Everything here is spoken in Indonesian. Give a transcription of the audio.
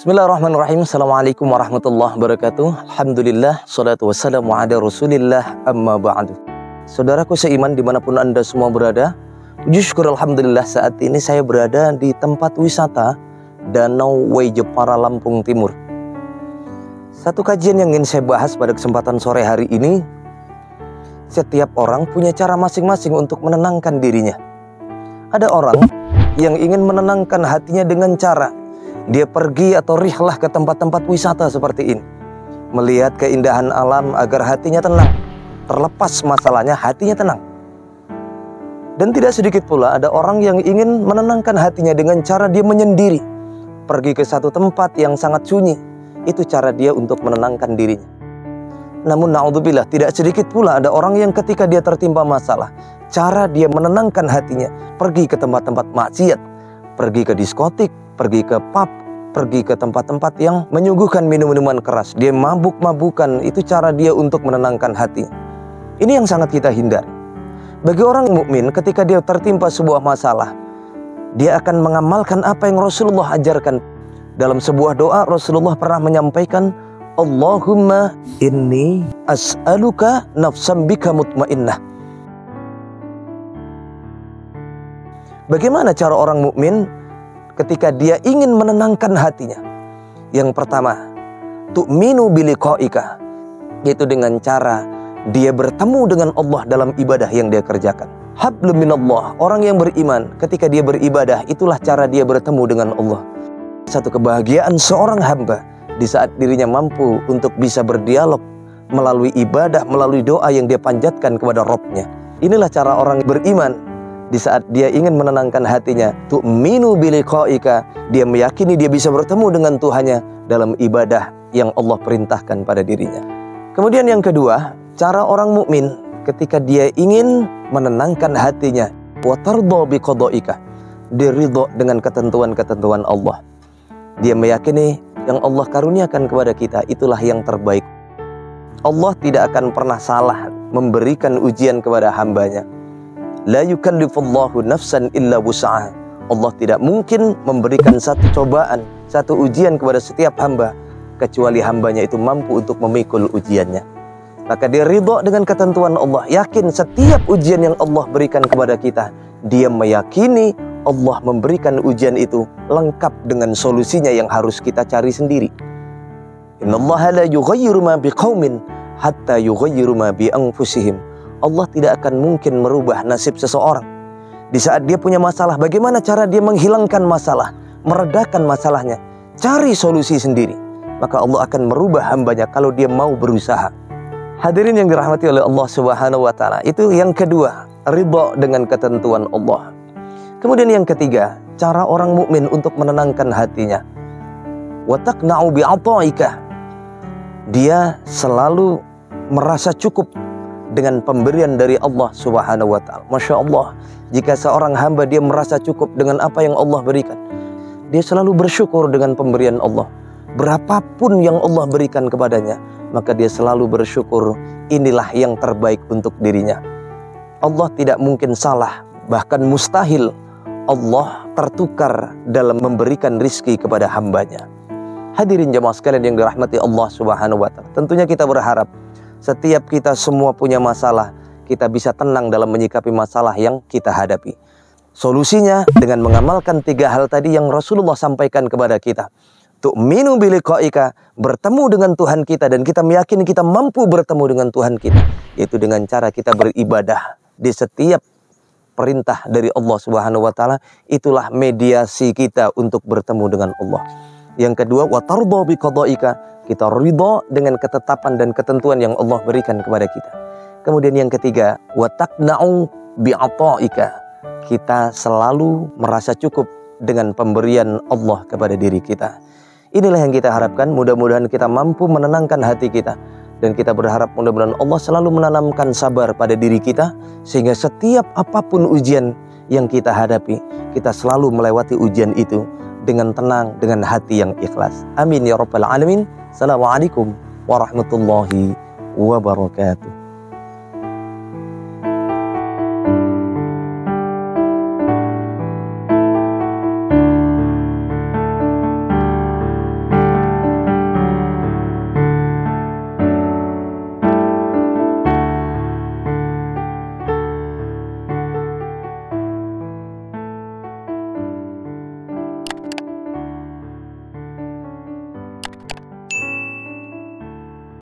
Bismillahirrahmanirrahim. Assalamualaikum warahmatullahi wabarakatuh. Alhamdulillah, salatu wassalamu ala rasulillah, amma ba'du. Saudaraku seiman dimanapun Anda semua berada, puji syukur alhamdulillah saat ini saya berada di tempat wisata Danau Way Jepara, Lampung Timur. Satu kajian yang ingin saya bahas pada kesempatan sore hari ini, setiap orang punya cara masing-masing untuk menenangkan dirinya. Ada orang yang ingin menenangkan hatinya dengan cara dia pergi atau rihlah ke tempat-tempat wisata seperti ini, melihat keindahan alam agar hatinya tenang, terlepas masalahnya hatinya tenang. Dan tidak sedikit pula ada orang yang ingin menenangkan hatinya dengan cara dia menyendiri, pergi ke satu tempat yang sangat sunyi. Itu cara dia untuk menenangkan dirinya. Namun na'udzubillah, tidak sedikit pula ada orang yang ketika dia tertimpa masalah, cara dia menenangkan hatinya pergi ke tempat-tempat maksiat, pergi ke diskotik, pergi ke pub, pergi ke tempat-tempat yang menyuguhkan minum-minuman keras. Dia mabuk-mabukan, itu cara dia untuk menenangkan hati. Ini yang sangat kita hindari. Bagi orang mukmin, ketika dia tertimpa sebuah masalah, dia akan mengamalkan apa yang Rasulullah ajarkan. Dalam sebuah doa, Rasulullah pernah menyampaikan, Allahumma inni as'aluka nafsan bika mutmainnah. Bagaimana cara orang mukmin ketika dia ingin menenangkan hatinya? Yang pertama, tu'minu biliqa'ika, yaitu dengan cara dia bertemu dengan Allah dalam ibadah yang dia kerjakan. Hablum minallah, orang yang beriman ketika dia beribadah, itulah cara dia bertemu dengan Allah. Satu kebahagiaan seorang hamba di saat dirinya mampu untuk bisa berdialog melalui ibadah, melalui doa yang dia panjatkan kepada Rabb-Nya. Inilah cara orang beriman di saat dia ingin menenangkan hatinya. Tu'minu biliqa'ika, dia meyakini dia bisa bertemu dengan Tuhannya dalam ibadah yang Allah perintahkan pada dirinya. Kemudian yang kedua, cara orang mukmin ketika dia ingin menenangkan hatinya, wa tardha biqada'ika, dia ridha dengan ketentuan-ketentuan Allah. Dia meyakini yang Allah karuniakan kepada kita itulah yang terbaik. Allah tidak akan pernah salah memberikan ujian kepada hambanya. La yukallifullahu nafsan illa wus'aha. Allah tidak mungkin memberikan satu cobaan, satu ujian kepada setiap hamba kecuali hambanya itu mampu untuk memikul ujiannya. Maka dia ridha dengan ketentuan Allah, yakin setiap ujian yang Allah berikan kepada kita, dia meyakini Allah memberikan ujian itu lengkap dengan solusinya yang harus kita cari sendiri. Innallaha la yughayyiru ma biqaumin hatta yughayyiru ma bi anfusihim. Allah tidak akan mungkin merubah nasib seseorang. Di saat dia punya masalah, bagaimana cara dia menghilangkan masalah, meredakan masalahnya, cari solusi sendiri. Maka Allah akan merubah hambanya kalau dia mau berusaha. Hadirin yang dirahmati oleh Allah Subhanahu wa ta'ala, itu yang kedua, ridha dengan ketentuan Allah. Kemudian yang ketiga, cara orang mukmin untuk menenangkan hatinya, wa taqna'u bi'ata'ika, dia selalu merasa cukup dengan pemberian dari Allah Subhanahu wa ta'ala. Masya Allah, jika seorang hamba dia merasa cukup dengan apa yang Allah berikan, dia selalu bersyukur dengan pemberian Allah. Berapapun yang Allah berikan kepadanya, maka dia selalu bersyukur, inilah yang terbaik untuk dirinya. Allah tidak mungkin salah, bahkan mustahil Allah tertukar dalam memberikan rizki kepada hambanya. Hadirin jamaah sekalian yang dirahmati Allah Subhanahu wa ta'ala, tentunya kita berharap setiap kita semua punya masalah, kita bisa tenang dalam menyikapi masalah yang kita hadapi. Solusinya dengan mengamalkan tiga hal tadi yang Rasulullah sampaikan kepada kita. Tu'minu biliqa'ika, bertemu dengan Tuhan kita dan kita meyakini kita mampu bertemu dengan Tuhan kita, yaitu dengan cara kita beribadah di setiap perintah dari Allah Subhanahu wa ta'ala. Itulah mediasi kita untuk bertemu dengan Allah. Yang kedua, wa tardha biqada'ika, kita ridha dengan ketetapan dan ketentuan yang Allah berikan kepada kita. Kemudian yang ketiga, wa taqna'u bi'ata'ika, kita selalu merasa cukup dengan pemberian Allah kepada diri kita. Inilah yang kita harapkan, mudah-mudahan kita mampu menenangkan hati kita. Dan kita berharap mudah-mudahan Allah selalu menanamkan sabar pada diri kita, sehingga setiap apapun ujian yang kita hadapi, kita selalu melewati ujian itu dengan tenang, dengan hati yang ikhlas. Amin ya rabbal alamin. Assalamualaikum warahmatullahi wabarakatuh.